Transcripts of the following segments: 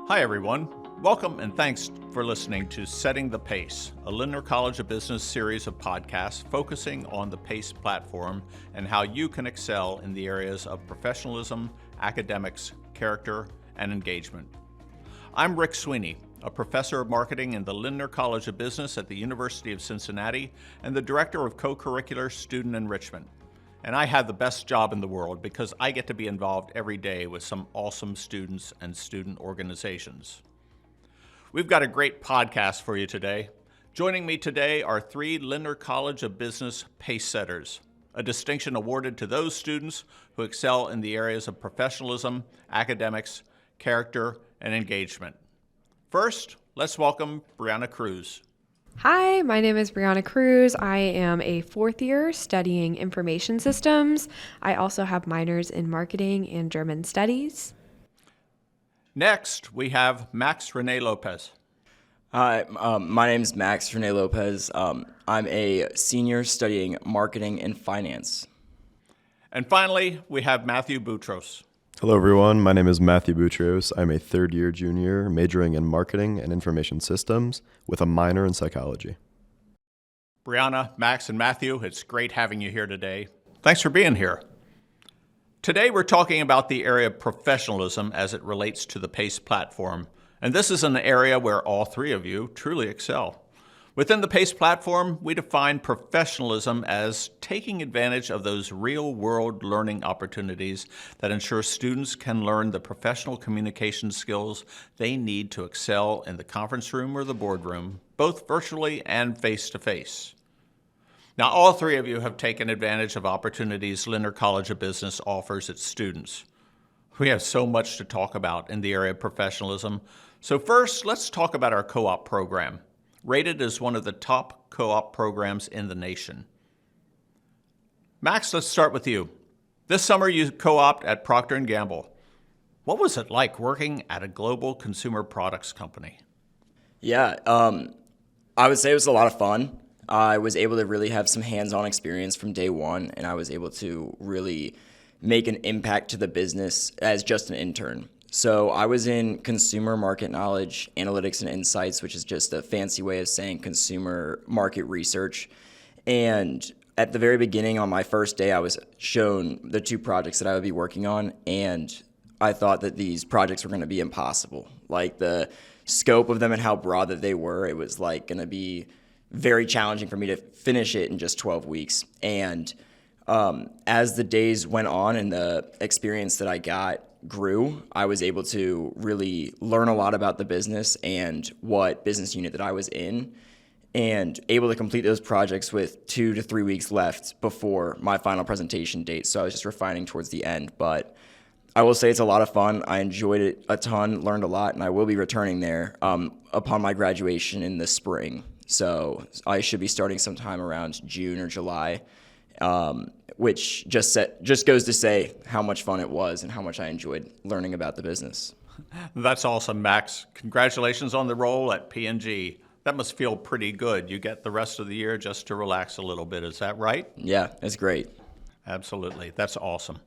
Hi, everyone. Welcome and thanks for listening to Setting the Pace, a Lindner College of Business series of podcasts focusing on the PACE platform and how you can excel in the areas of professionalism, academics, character, and engagement. I'm Rick Sweeney, a professor of marketing in the Lindner College of Business at the University of Cincinnati and the director of Co-curricular student enrichment. And I have the best job in the world because I get to be involved every day with some awesome students and student organizations. We've got a great podcast for you today. Joining me today are 3 Lindner College of Business PACE setters, a distinction awarded to those students who excel in the areas of professionalism, academics, character, and engagement. First, let's welcome Brianna Cruz. Hi, my name is Brianna Cruz. I am a 4th year studying information systems. I also have minors in marketing and German studies. Next, we have Max Rene Lopez. Hi, my name is Max Rene Lopez. I'm a senior studying marketing and finance. And finally, we have Matthew Boutros. Hello, everyone. My name is Matthew Boutros. I'm a 3rd-year junior majoring in marketing and information systems with a minor in psychology. Brianna, Max, and Matthew, it's great having you here today. Thanks for being here. Today, we're talking about the area of professionalism as it relates to the PACE platform. And this is an area where all 3 of you truly excel. Within the PACE platform, we define professionalism as taking advantage of those real-world learning opportunities that ensure students can learn the professional communication skills they need to excel in the conference room or the boardroom, both virtually and face-to-face. Now, all 3 of you have taken advantage of opportunities Lindner College of Business offers its students. We have so much to talk about in the area of professionalism. So first, let's talk about our co-op program, rated as one of the top co-op programs in the nation. Max, let's start with you. This summer you co-opted at Procter & Gamble. What was it like working at a global consumer products company? Yeah, I would say it was a lot of fun. I was able to really have some hands-on experience from day one, and I was able to really make an impact to the business as just an intern. So I was in consumer market knowledge, analytics, and insights, which is just a fancy way of saying consumer market research. And at the very beginning, on my first day, I was shown the 2 projects that I would be working on, and I thought that these projects were going to be impossible. Like the scope of them and how broad that they were, it was like going to be very challenging for me to finish it in just 12 weeks. And as the days went on and the experience that I got grew, I was able to really learn a lot about the business and what business unit that I was in, and able to complete those projects with 2 to 3 weeks left before my final presentation date. So I was just refining towards the end, but I will say it's a lot of fun. I enjoyed it a ton, learned a lot, and I will be returning there upon my graduation in the spring. So I should be starting sometime around June or July. Which just goes to say how much fun it was and how much I enjoyed learning about the business. That's awesome, Max. Congratulations on the role at P&G. That must feel pretty good. You get the rest of the year just to relax a little bit. Is that right? Yeah, it's great. Absolutely. That's awesome.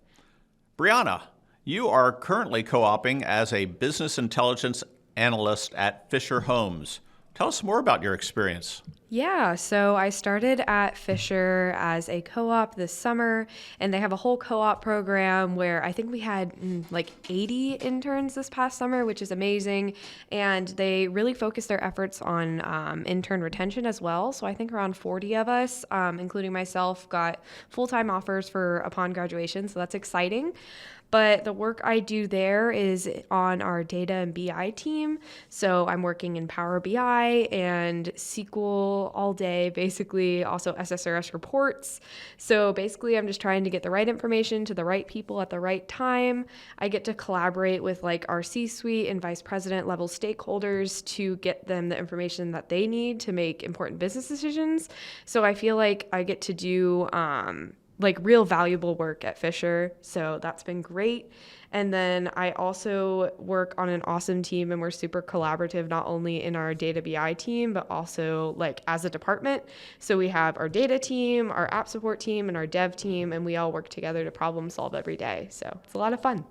Brianna, you are currently co-oping as a business intelligence analyst at Fisher Homes. Tell us more about your experience. Yeah, so I started at Fisher as a co-op this summer, and they have a whole co-op program where I think we had like 80 interns this past summer, which is amazing. And they really focused their efforts on intern retention as well. So I think around 40 of us, including myself, got full-time offers for upon graduation. So that's exciting. But the work I do there is on our data and BI team. So I'm working in Power BI and SQL all day, basically, also SSRS reports. So basically, I'm just trying to get the right information to the right people at the right time. I get to collaborate with like our C-suite and vice president level stakeholders to get them the information that they need to make important business decisions. So I feel like I get to do like real valuable work at Fisher. So that's been great. And then I also work on an awesome team, and we're super collaborative, not only in our data BI team, but also like as a department. So we have our data team, our app support team, and our dev team, and we all work together to problem solve every day. So it's a lot of fun.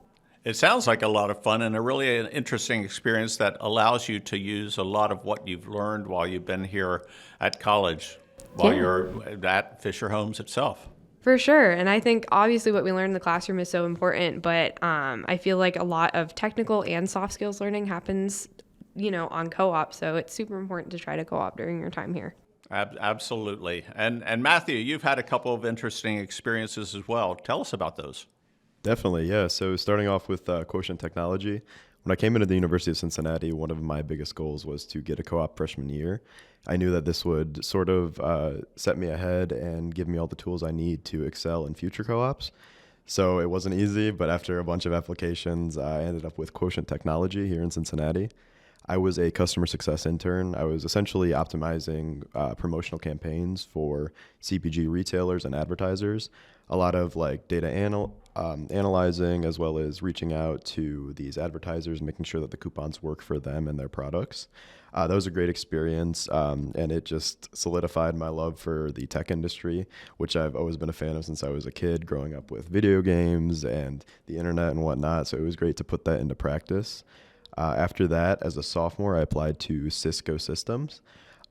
It sounds like a lot of fun and a really an interesting experience that allows you to use a lot of what you've learned while you've been here at college, while Yeah. you're at Fisher Homes itself. For sure. And I think obviously what we learn in the classroom is so important, but I feel like a lot of technical and soft skills learning happens, on co-op. So it's super important to try to co-op during your time here. Absolutely. And Matthew, you've had a couple of interesting experiences as well. Tell us about those. Definitely, yeah. So starting off with Quotient Technology, when I came into the University of Cincinnati, one of my biggest goals was to get a co-op freshman year. I knew that this would sort of set me ahead and give me all the tools I need to excel in future co-ops. So it wasn't easy, but after a bunch of applications, I ended up with Quotient Technology here in Cincinnati. I was a customer success intern. I was essentially optimizing promotional campaigns for CPG retailers and advertisers. A lot of like data analyzing, as well as reaching out to these advertisers, making sure that the coupons work for them and their products. That was a great experience, and it just solidified my love for the tech industry, which I've always been a fan of since I was a kid, growing up with video games and the internet and whatnot. So it was great to put that into practice. After that, as a sophomore, I applied to Cisco Systems.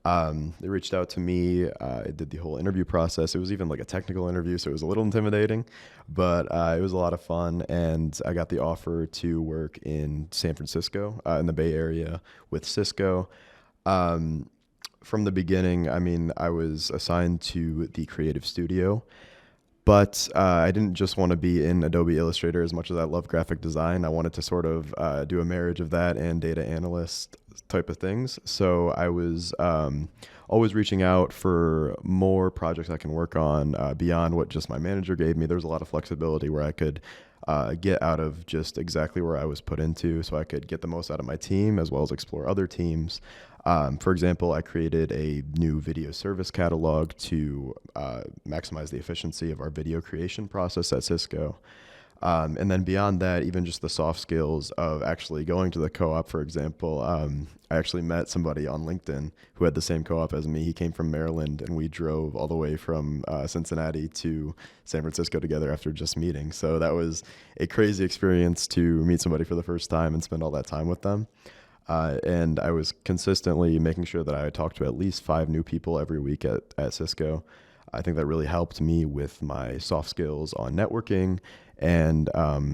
They reached out to me. I did the whole interview process. It was even like a technical interview, so it was a little intimidating, but it was a lot of fun. And I got the offer to work in San Francisco, in the Bay Area with Cisco. From the beginning, I mean, I was assigned to the creative studio. But I didn't just want to be in Adobe Illustrator as much as I love graphic design. I wanted to sort of do a marriage of that and data analyst type of things. So I was always reaching out for more projects I can work on beyond what just my manager gave me. There was a lot of flexibility where I could get out of just exactly where I was put into, so I could get the most out of my team as well as explore other teams. For example, I created a new video service catalog to maximize the efficiency of our video creation process at Cisco. And then beyond that, even just the soft skills of actually going to the co-op, for example, I actually met somebody on LinkedIn who had the same co-op as me. He came from Maryland, and we drove all the way from Cincinnati to San Francisco together after just meeting. So that was a crazy experience to meet somebody for the first time and spend all that time with them. And I was consistently making sure that I talked to at least 5 new people every week at Cisco. I think that really helped me with my soft skills on networking and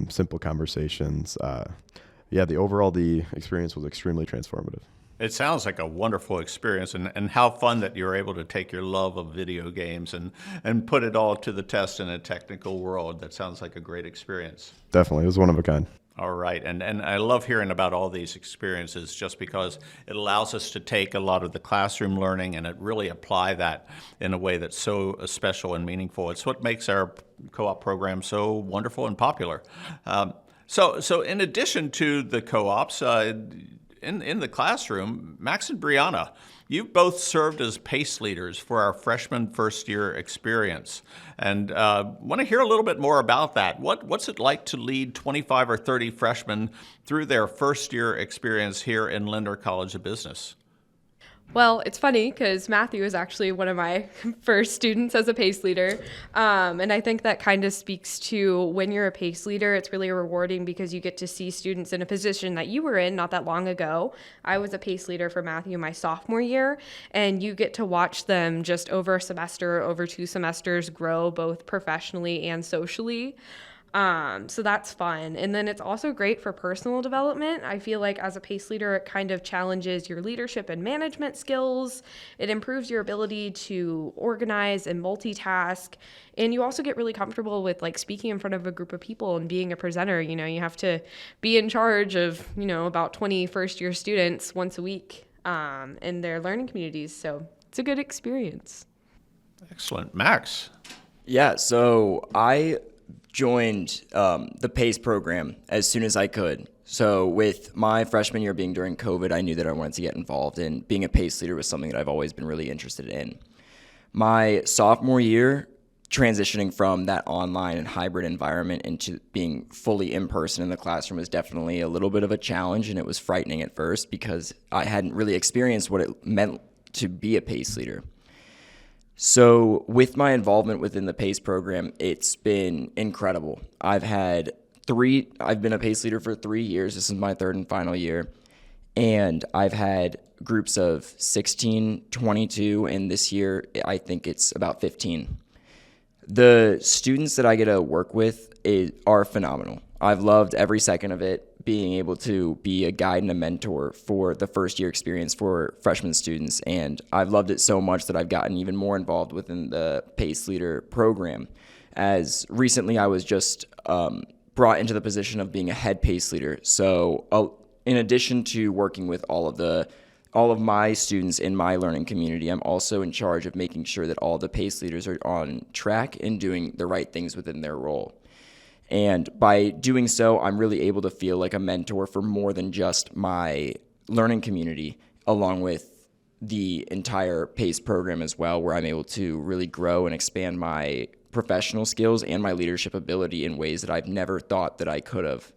simple conversations. The experience was extremely transformative. It sounds like a wonderful experience, and how fun that you're able to take your love of video games and put it all to the test in a technical world. That sounds like a great experience. Definitely. It was one of a kind. All right, and I love hearing about all these experiences just because it allows us to take a lot of the classroom learning and really apply that in a way that's so special and meaningful. It's what makes our co-op program so wonderful and popular. So in addition to the co-ops, in the classroom, Max and Brianna, you've both served as PACE leaders for our freshman first year experience. And want to hear a little bit more about that. What's it like to lead 25 or 30 freshmen through their first year experience here in Lindner College of Business? Well, it's funny because Matthew is actually one of my first students as a PACE leader. And I think that kind of speaks to when you're a PACE leader, it's really rewarding because you get to see students in a position that you were in not that long ago. I was a PACE leader for Matthew my sophomore year, and you get to watch them just over a semester, over 2 semesters grow both professionally and socially. So that's fun. And then it's also great for personal development. I feel like as a PACE leader, it kind of challenges your leadership and management skills. It improves your ability to organize and multitask. And you also get really comfortable with like speaking in front of a group of people and being a presenter. You know, you have to be in charge of, about 20 first year students once a week, in their learning communities. So it's a good experience. Excellent. Max? Yeah, so I joined the PACE program as soon as I could. So with my freshman year being during COVID, I knew that I wanted to get involved, and being a PACE leader was something that I've always been really interested in. My sophomore year, transitioning from that online and hybrid environment into being fully in person in the classroom was definitely a little bit of a challenge, and it was frightening at first because I hadn't really experienced what it meant to be a PACE leader. So with my involvement within the PACE program, it's been incredible. I've had I've been a PACE leader for 3 years. This is my third and final year. And I've had groups of 16, 22, and this year I think it's about 15. The students that I get to work with are phenomenal. I've loved every second of it, being able to be a guide and a mentor for the first year experience for freshman students. And I've loved it so much that I've gotten even more involved within the PACE Leader program. As recently I was just brought into the position of being a head PACE leader. So in addition to working with all of my students in my learning community, I'm also in charge of making sure that all the PACE leaders are on track and doing the right things within their role. And by doing so, I'm really able to feel like a mentor for more than just my learning community, along with the entire PACE program as well, where I'm able to really grow and expand my professional skills and my leadership ability in ways that I've never thought that I could have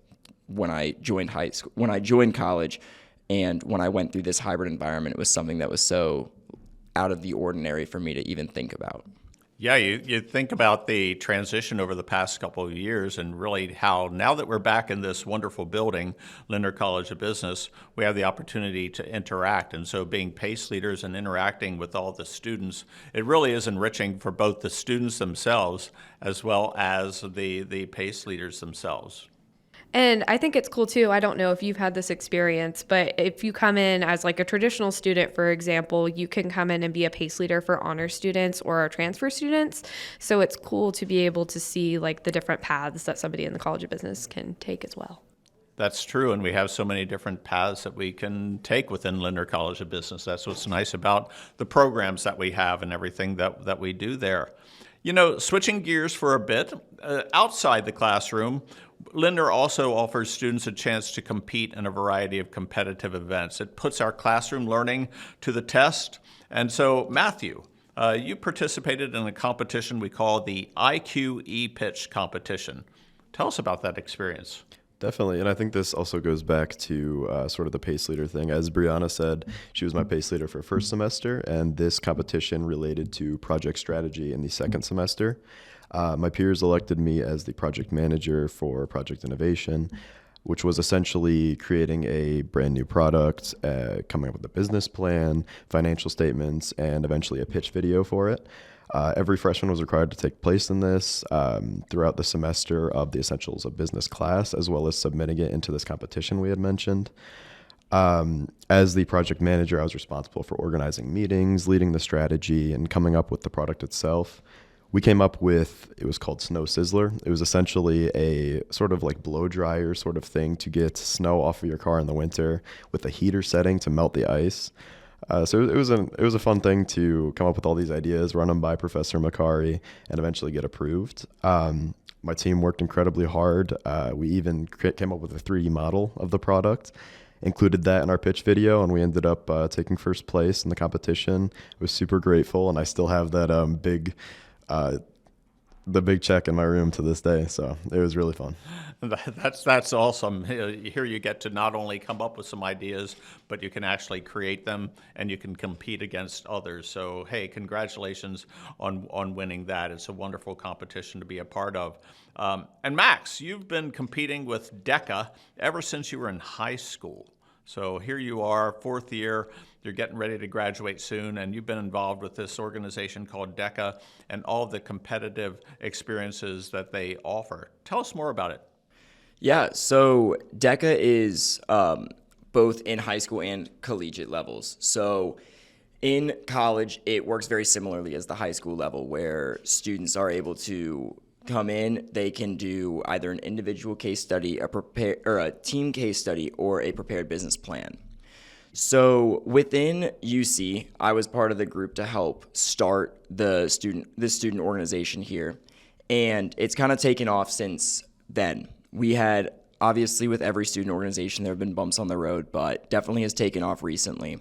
when I joined high school, when I joined college, and when I went through this hybrid environment. It was something that was so out of the ordinary for me to even think about. Yeah, you think about the transition over the past couple of years and really how now that we're back in this wonderful building, Lindner College of Business, we have the opportunity to interact. And so being PACE leaders and interacting with all the students, it really is enriching for both the students themselves as well as the PACE leaders themselves. And I think it's cool too. I don't know if you've had this experience, but if you come in as like a traditional student, for example, you can come in and be a PACE leader for honor students or transfer students. So it's cool to be able to see like the different paths that somebody in the College of Business can take as well. That's true, and we have so many different paths that we can take within Lindner College of Business. That's what's nice about the programs that we have and everything that we do there. You know, switching gears for a bit, outside the classroom, Lindner also offers students a chance to compete in a variety of competitive events. It puts our classroom learning to the test. And so, Matthew, you participated in a competition we call the IQ E-Pitch competition. Tell us about that experience. Definitely, and I think this also goes back to sort of the PACE leader thing. As Brianna said, she was my PACE leader for first semester, and this competition related to project strategy in the second semester. My peers elected me as the project manager for project innovation, which was essentially creating a brand new product, coming up with a business plan, financial statements, and eventually a pitch video for it. Every freshman was required to take place in this throughout the semester of the Essentials of Business class, as well as submitting it into this competition we had mentioned. As the project manager, I was responsible for organizing meetings, leading the strategy, and coming up with the product itself. We came up with, it was called Snow Sizzler. It was essentially a sort of like blow dryer sort of thing to get snow off of your car in the winter with a heater setting to melt the ice. So it was a fun thing to come up with all these ideas, run them by Professor Macari, and eventually get approved. My team worked incredibly hard. We even came up with a 3D model of the product, included that in our pitch video, and we ended up taking first place in the competition. I was super grateful, and I still have that the big check in my room to this day. So it was really fun. That's awesome. Here you get to not only come up with some ideas, but you can actually create them and you can compete against others. So, hey, congratulations on winning that. It's a wonderful competition to be a part of. And Max, you've been competing with DECA ever since you were in high school. So here you are, fourth year, you're getting ready to graduate soon, and you've been involved with this organization called DECA and all the competitive experiences that they offer. Tell us more about it. Yeah, so DECA is both in high school and collegiate levels. So in college, it works very similarly as the high school level, where students are able to come in, they can do either an individual case study, a team case study, or a prepared business plan. So within UC, I was part of the group to help start the student organization here, and it's kind of taken off since then. We had, obviously with every student organization, there have been bumps on the road, but definitely has taken off recently.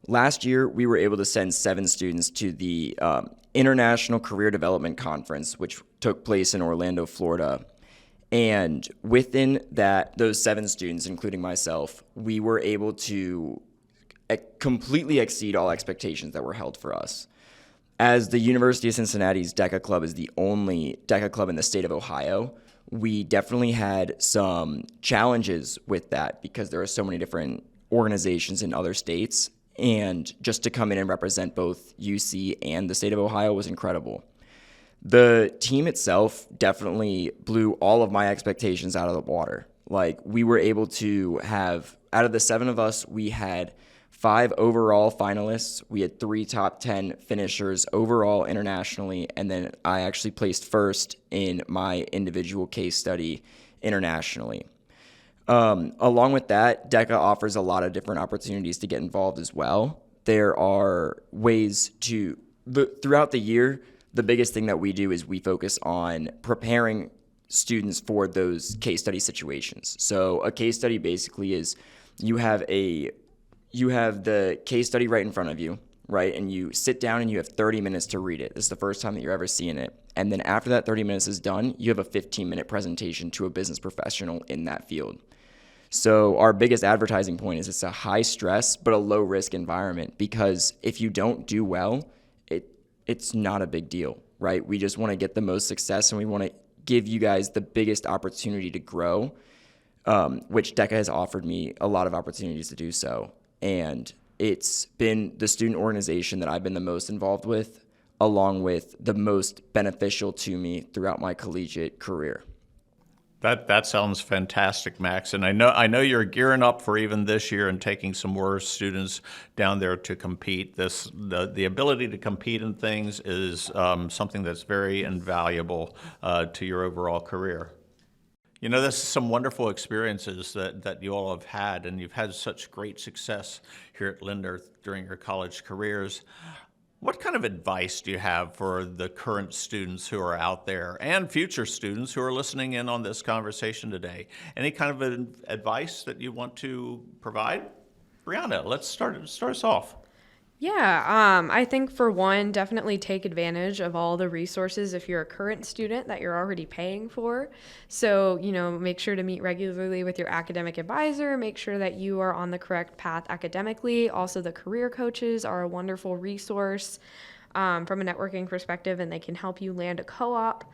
Last year, we were able to send 7 students to the International Career Development Conference, which took place in Orlando, Florida. And within those 7 students, including myself, we were able to completely exceed all expectations that were held for us. As the University of Cincinnati's DECA Club is the only DECA club in the state of Ohio, we definitely had some challenges with that because there are so many different organizations in other states. And just to come in and represent both UC and the state of Ohio was incredible. The team itself definitely blew all of my expectations out of the water. Like, we were able to have, out of the 7 of us, we had 5 overall finalists. We had 3 top 10 finishers overall internationally. And then I actually placed first in my individual case study internationally. Along with that, DECA offers a lot of different opportunities to get involved as well. There are ways to, throughout the year, the biggest thing that we do is we focus on preparing students for those case study situations. So a case study basically is you have the case study right in front of you, right? And you sit down and you have 30 minutes to read it. This is the first time that you're ever seeing it. And then after that 30 minutes is done, you have a 15-minute presentation to a business professional in that field. So our biggest advertising point is it's a high stress but a low risk environment, because if you don't do well, it's not a big deal, right? We just want to get the most success and we want to give you guys the biggest opportunity to grow, which DECA has offered me a lot of opportunities to do so. And it's been the student organization that I've been the most involved with, along with the most beneficial to me throughout my collegiate career. That sounds fantastic, Max. And I know you're gearing up for even this year and taking some more students down there to compete. The ability to compete in things is something that's very invaluable to your overall career. You know, this is some wonderful experiences that you all have had, and you've had such great success here at Lindner during your college careers. What kind of advice do you have for the current students who are out there and future students who are listening in on this conversation today? Any kind of advice that you want to provide? Brianna, let's start us off. Yeah, I think for one, definitely take advantage of all the resources if you're a current student that you're already paying for. So, make sure to meet regularly with your academic advisor, make sure that you are on the correct path academically. Also, the career coaches are a wonderful resource from a networking perspective, and they can help you land a co-op.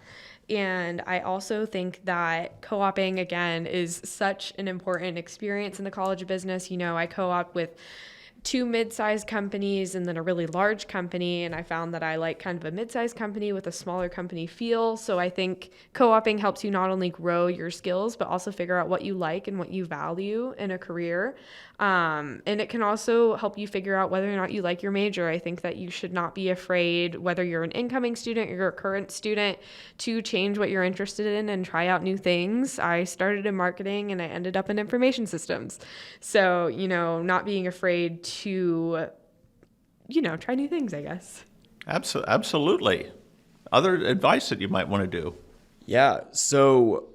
And I also think that co-oping, again, is such an important experience in the College of Business. I co-op with 2 mid-sized companies and then a really large company, and I found that I like kind of a mid-sized company with a smaller company feel. So I think co-oping helps you not only grow your skills but also figure out what you like and what you value in a career, and it can also help you figure out whether or not you like your major. I think that you should not be afraid, whether you're an incoming student or you're a current student, to change what you're interested in and try out new things. I started in marketing and I ended up in information systems. So, not being afraid to, try new things, I guess. Absolutely. Other advice that you might want to do? Yeah, so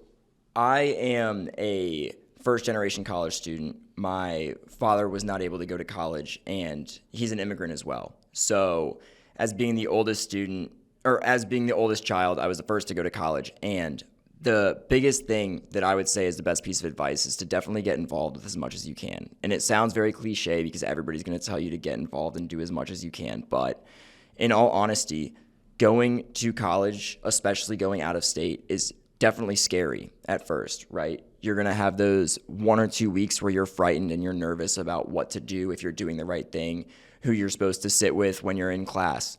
I am a first-generation college student. My father was not able to go to college, and he's an immigrant as well. So as being the oldest child, I was the first to go to college. And the biggest thing that I would say is the best piece of advice is to definitely get involved with as much as you can. And it sounds very cliche because everybody's going to tell you to get involved and do as much as you can. But in all honesty, going to college, especially going out of state, is definitely scary at first, right? You're going to have those 1 or 2 weeks where you're frightened and you're nervous about what to do, if you're doing the right thing, who you're supposed to sit with when you're in class.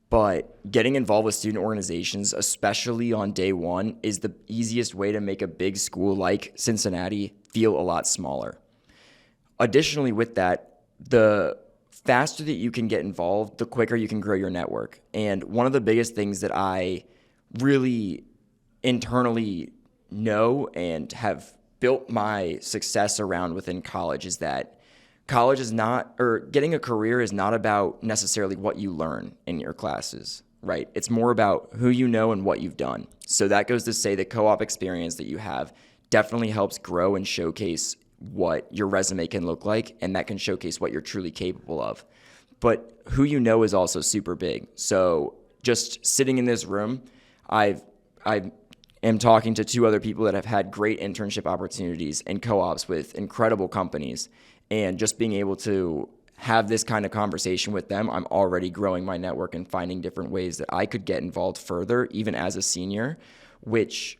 But getting involved with student organizations, especially on day one, is the easiest way to make a big school like Cincinnati feel a lot smaller. Additionally, with that, the faster that you can get involved, the quicker you can grow your network. And one of the biggest things that I really internally know and have built my success around within college is that college is not, or getting a career is not about necessarily what you learn in your classes, right? It's more about who you know and what you've done. So that goes to say the co-op experience that you have definitely helps grow and showcase what your resume can look like, and that can showcase what you're truly capable of. But who you know is also super big. So just sitting in this room, I am talking to 2 other people that have had great internship opportunities and co-ops with incredible companies. And just being able to have this kind of conversation with them, I'm already growing my network and finding different ways that I could get involved further, even as a senior, which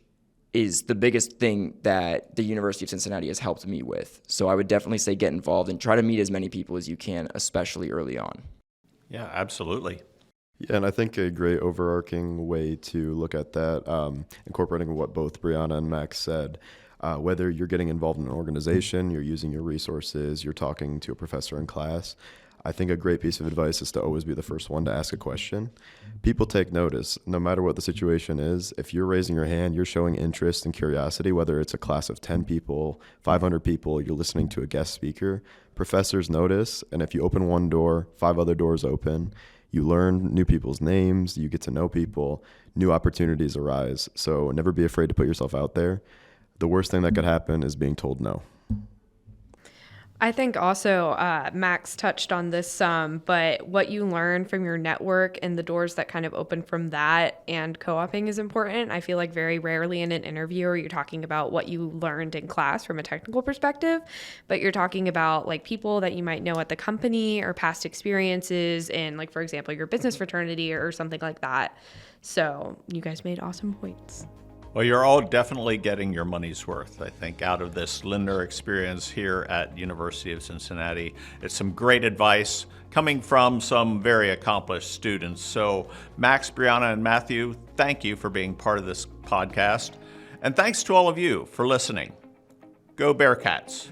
is the biggest thing that the University of Cincinnati has helped me with. So I would definitely say get involved and try to meet as many people as you can, especially early on. Yeah, absolutely. Yeah, and I think a great overarching way to look at that, incorporating what both Brianna and Max said, whether you're getting involved in an organization, you're using your resources, you're talking to a professor in class, I think a great piece of advice is to always be the first one to ask a question. People take notice, no matter what the situation is. If you're raising your hand, you're showing interest and curiosity, whether it's a class of 10 people, 500 people, you're listening to a guest speaker. Professors notice, and if you open one door, 5 other doors open. You learn new people's names, you get to know people, new opportunities arise. So never be afraid to put yourself out there. The worst thing that could happen is being told no. I think also Max touched on this some, but what you learn from your network and the doors that kind of open from that and co-oping is important. I feel like very rarely in an interview are you talking about what you learned in class from a technical perspective, but you're talking about like people that you might know at the company or past experiences in, like, for example, your business fraternity or something like that. So you guys made awesome points. Well, you're all definitely getting your money's worth, I think, out of this Lindner experience here at University of Cincinnati. It's some great advice coming from some very accomplished students. So Max, Brianna, and Matthew, thank you for being part of this podcast. And thanks to all of you for listening. Go Bearcats!